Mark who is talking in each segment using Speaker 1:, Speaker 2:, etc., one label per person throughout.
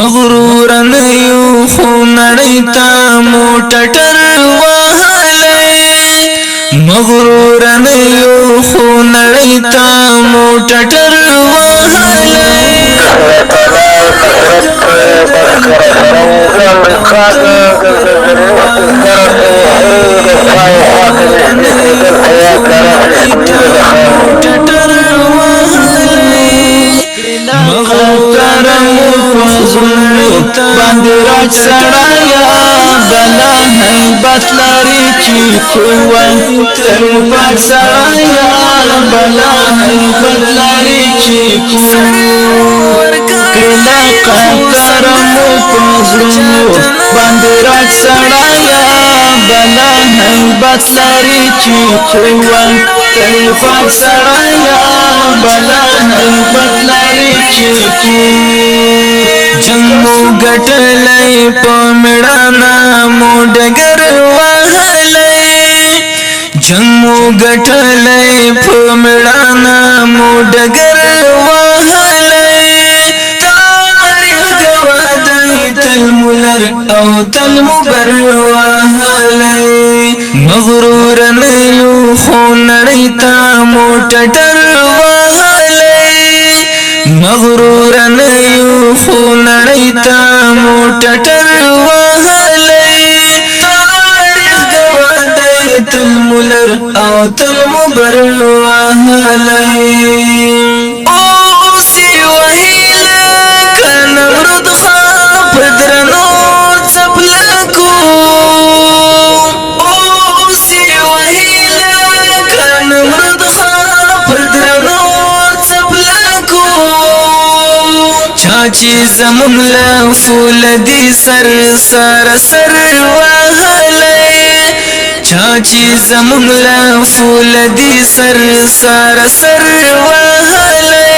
Speaker 1: مغرور نه یو خو نړۍ ته مو ټټر وهلی مغرور نه یو خو نړۍ ته مو ټټر وهلی باندې راج سړایا بلا هیبت لري چې قوت تل پات سړایا بلا هیبت لري چې قوت کله قهرم پزړو باندې راج سړایا بلا هیبت لري چې قوت تل پات سړایا بلا هیبت لري چې جنگو گٹلئی پا مڑانا مو ڈگر وحلئی جنگو گٹلئی پا مڑانا مو ڈگر وحلئی تاریخ گوادئی تل ملر او تل مبر وحلئی مغرور نیو خونڑی تا مو ٹٹر وحلئی مغرور نیو خو نړۍ ته مو ټټر وهلی تاریخ ګوادی تل ملر او تل مبر وهلی اوسې وهي لکه نمرود خان په درنو څپلکو اوسې وهي لکه نمرود خان په درنو څپلکو چاچی زمون لفول دی سر سر سر وحلی چاچی زمون لفول دی سر سر سر وحلی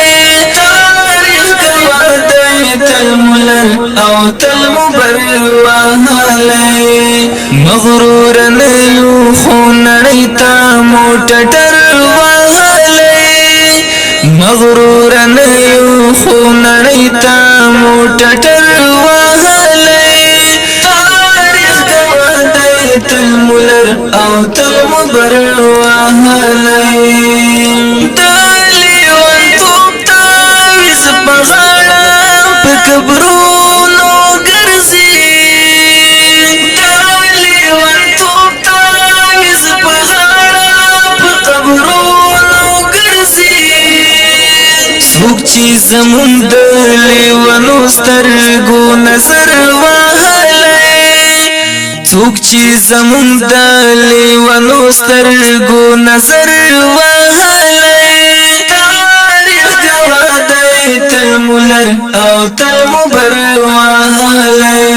Speaker 1: تاریخ گوادی تل ملر او تل مبر وحلی مغرور نیو خو نړۍ ته مو ټټر وحلی مغرور نیو خو نړۍ ته مو ټټر وهلی تاریخ ګوادی تل ملر او تل مبر وهلی د لیونتوب تعویض په غاړه په قبرونو ګرځي د لیونتوب تعویض په غاړه په قبرونو ګرځي څوک چې زمون د لیونو سترګو نظر وهلی څوک چې زمون د لیونو سترګو نظر وهلی تاریخ ګوادی تل ملر او تل مبر وهلی